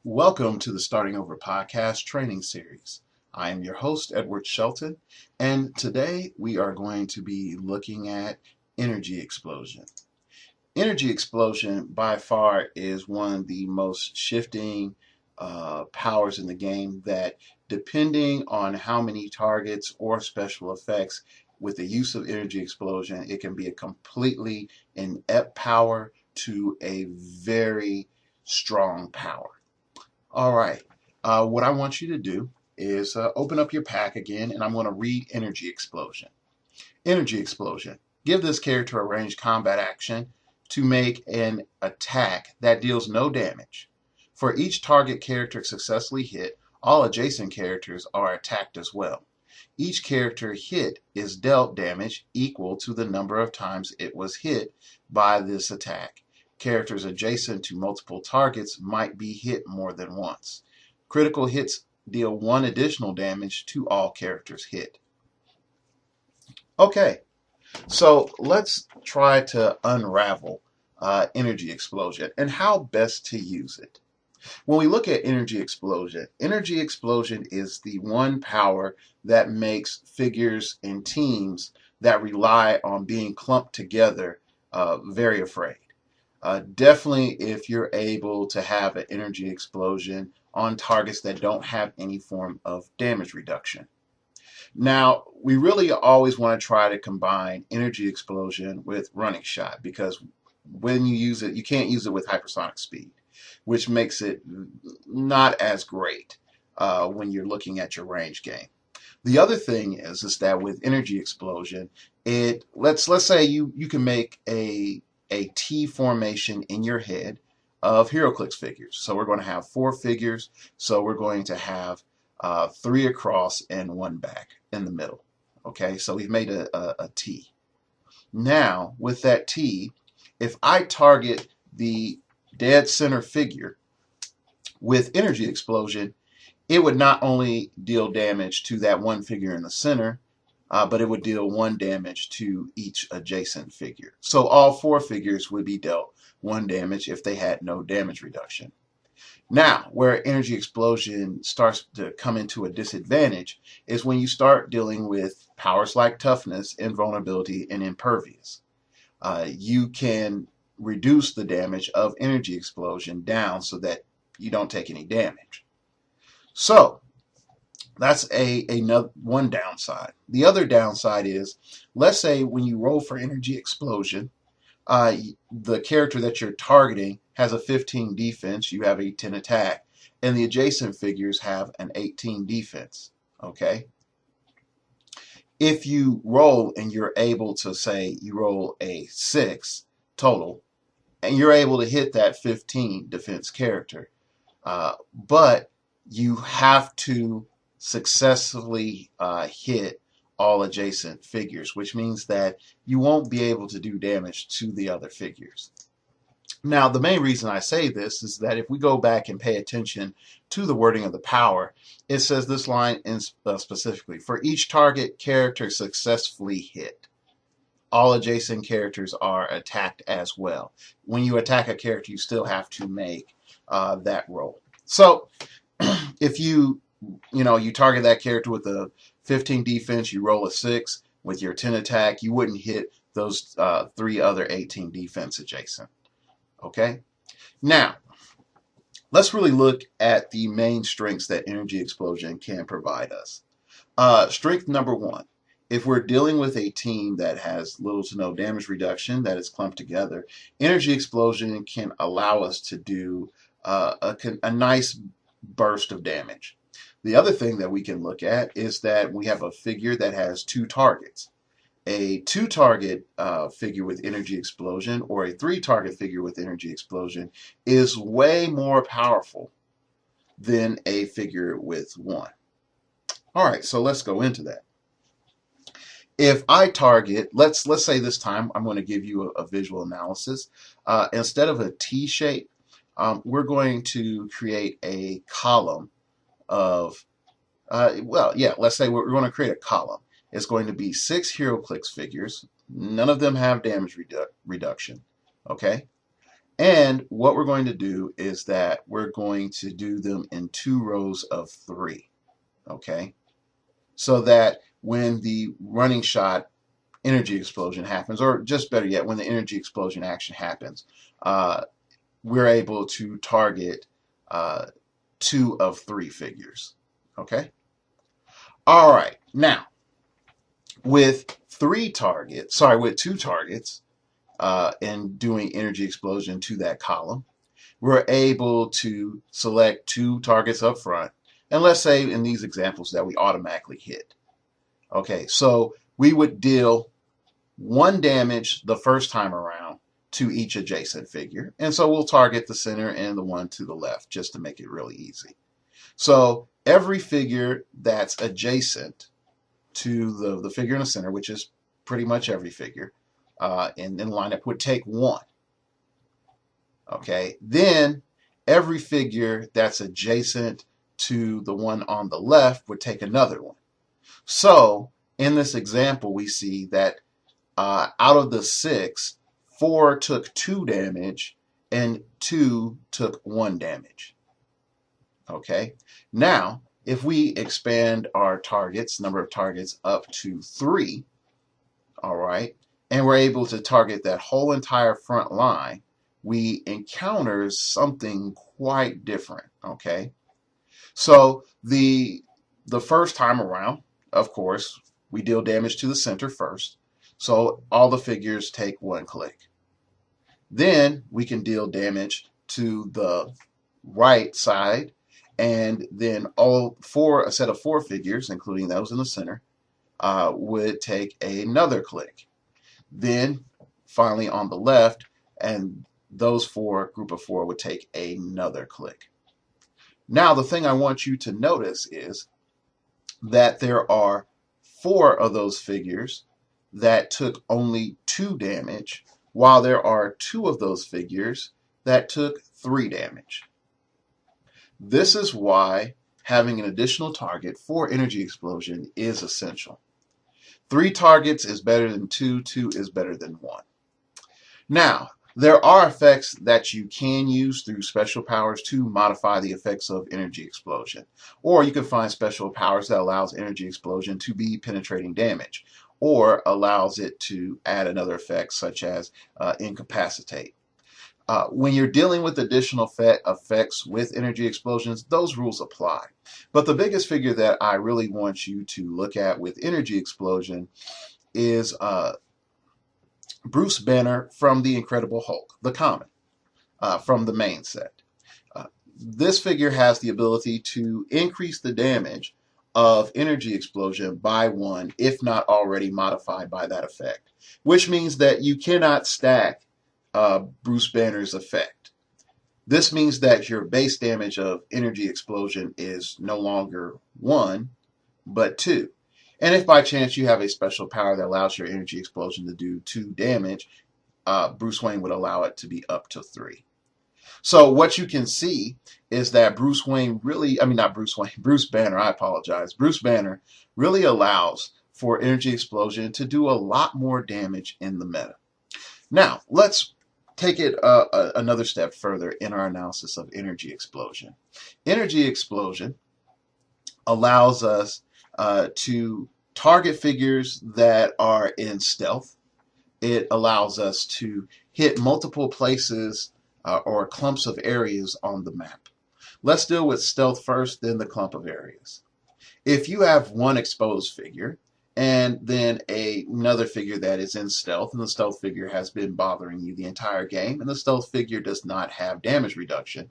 Welcome to the Starting Over podcast training series. I am your host, Edward Shelton, and today we are going to be looking at energy explosion. Energy explosion, by far, is one of the most shifting powers in the game that, depending on how many targets or special effects, with the use of energy explosion, it can be a completely inept power to a very strong power. All right. What I want you to do is open up your pack again, and I'm going to read Energy Explosion. Energy Explosion. Give this character a ranged combat action to make an attack that deals no damage. For each target character successfully hit, all adjacent characters are attacked as well. Each character hit is dealt damage equal to the number of times it was hit by this attack. Characters adjacent to multiple targets might be hit more than once. Critical hits deal one additional damage to all characters hit. Okay, so let's try to unravel energy explosion and how best to use it. When we look at energy explosion is the one power that makes figures and teams that rely on being clumped together very afraid. Definitely if you're able to have an energy explosion on targets that don't have any form of damage reduction. Now, we really always want to try to combine energy explosion with running shot because when you use it, you can't use it with hypersonic speed, which makes it not as great when you're looking at your range game. The other thing is that with energy explosion, let's say you can make a T formation in your head of HeroClix figures. So we're going to have 4 figures. So we're going to have 3 across and 1 back in the middle. Okay, so we've made a T. Now, with that T, if I target the dead center figure with energy explosion, it would not only deal damage to that one figure in the center, but it would deal 1 damage to each adjacent figure. So all 4 figures would be dealt 1 damage if they had no damage reduction. Now, where energy explosion starts to come into a disadvantage is when you start dealing with powers like toughness, invulnerability, and impervious. You can reduce the damage of energy explosion down so that you don't take any damage. So that's another one downside. The other downside is, let's say when you roll for energy explosion, the character that you're targeting has a 15 defense, you have a 10 attack, and the adjacent figures have an 18 defense. Okay? If you roll and you're able to say you roll a 6 total, and you're able to hit that 15 defense character, but you have to successfully hit all adjacent figures, which means that you won't be able to do damage to the other figures. Now, the main reason I say this is that if we go back and pay attention to the wording of the power, it says this line specifically, for each target character successfully hit, all adjacent characters are attacked as well. When you attack a character, you still have to make that roll. So if you target that character with a 15 defense, you roll a 6 with your 10 attack, you wouldn't hit those 3 other 18 defense adjacent. Okay? Now, let's really look at the main strengths that energy explosion can provide us. Strength number 1. If we're dealing with a team that has little to no damage reduction, that is clumped together, energy explosion can allow us to do a nice burst of damage. The other thing that we can look at is that we have a figure that has 2 targets. A 2-target figure with energy explosion or a 3-target figure with energy explosion is way more powerful than a figure with 1. All right, so let's go into that. If I target, let's say this time I'm going to give you a visual analysis. Instead of a T shape, we're going to create a column of, let's say we're going to create a column. It's going to be 6 HeroClix figures. None of them have damage reduction. Okay? And what we're going to do is that we're going to do them in 2 rows of 3, okay? So that when the running shot energy explosion happens, or just better yet, when the energy explosion action happens, we're able to target 2 of 3 figures, okay? All right, now with 2 targets and doing energy explosion to that column, we're able to select 2 targets up front. And let's say in these examples that we automatically hit. Okay, so we would deal 1 damage the first time around to each adjacent figure. And so we'll target the center and the one to the left just to make it really easy. So every figure that's adjacent to the figure in the center, which is pretty much every figure in the lineup, would take 1. Okay, then every figure that's adjacent to the one on the left would take another 1. So in this example, we see that out of the 6, 4 took 2 damage and 2 took 1 damage. Okay, now if we expand our number of targets up to 3, all right, and we're able to target that whole entire front line, we encounter something quite different, okay? So the first time around, of course, we deal damage to the center first. So all the figures take 1 click. Then we can deal damage to the right side, and then a set of 4 figures, including those in the center, would take another click. Then finally on the left, and those group of 4 would take another click. Now the thing I want you to notice is that there are 4 of those figures that took only 2 damage, while there are 2 of those figures that took 3 damage. This is why having an additional target for energy explosion is essential. 3 targets is better than 2, 2 is better than 1. Now, there are effects that you can use through special powers to modify the effects of energy explosion. Or you can find special powers that allows energy explosion to be penetrating damage, or allows it to add another effect such as incapacitate. When you're dealing with additional effects with energy explosions, those rules apply. But the biggest figure that I really want you to look at with energy explosion is Bruce Banner from The Incredible Hulk, the comic, from the main set. This figure has the ability to increase the damage of energy explosion by 1 if not already modified by that effect, which means that you cannot stack Bruce Banner's effect. This means that your base damage of energy explosion is no longer 1, but 2. And if by chance you have a special power that allows your energy explosion to do 2 damage, Bruce Wayne would allow it to be up to 3. So what you can see is that Bruce Banner, I apologize. Bruce Banner really allows for energy explosion to do a lot more damage in the meta. Now, let's take it another step further in our analysis of energy explosion. Energy explosion allows us to target figures that are in stealth. It allows us to hit multiple places or clumps of areas on the map. Let's deal with stealth first, then the clump of areas. If you have 1 exposed figure and then another figure that is in stealth, and the stealth figure has been bothering you the entire game, and the stealth figure does not have damage reduction,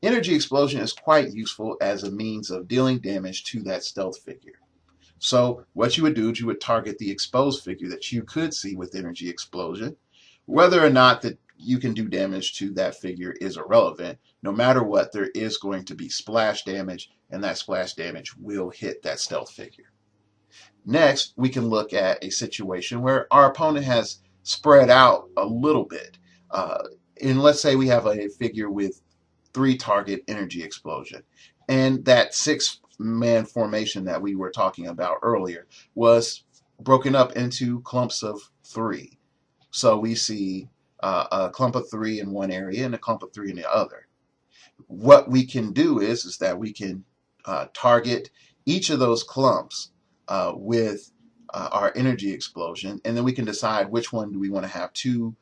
energy explosion is quite useful as a means of dealing damage to that stealth figure. So what you would do is you would target the exposed figure that you could see with energy explosion. Whether or not that you can do damage to that figure is irrelevant. No matter what, there is going to be splash damage, and that splash damage will hit that stealth figure. Next, we can look at a situation where our opponent has spread out a little bit. And let's say we have a figure with 3 target energy explosion, and that 6-man formation that we were talking about earlier was broken up into clumps of 3. So we see a clump of 3 in one area and a clump of 3 in the other. What we can do is that we can target each of those clumps with our energy explosion, and then we can decide which one do we want to have two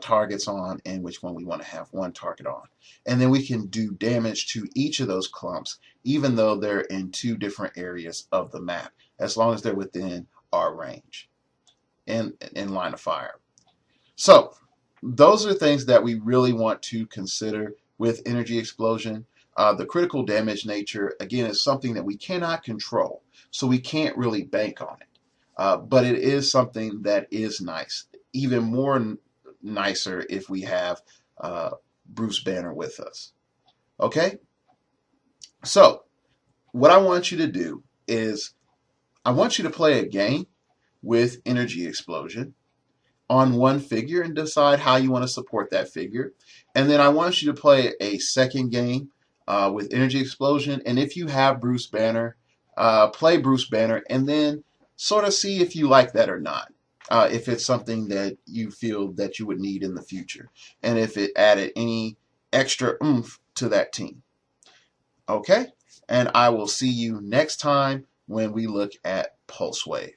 targets on and which one we want to have one target on. And then we can do damage to each of those clumps, even though they're in two different areas of the map, as long as they're within our range and in line of fire. So those are things that we really want to consider with energy explosion. The critical damage nature, again, is something that we cannot control, so we can't really bank on it. But it is something that is nice, even more nicer if we have Bruce Banner with us. Okay? So what I want you to do is I want you to play a game with energy explosion on one figure and decide how you want to support that figure. And then I want you to play a second game with energy explosion. And if you have Bruce Banner, play Bruce Banner and then sort of see if you like that or not. If it's something that you feel that you would need in the future, and if it added any extra oomph to that team. Okay? And I will see you next time when we look at Pulse Wave.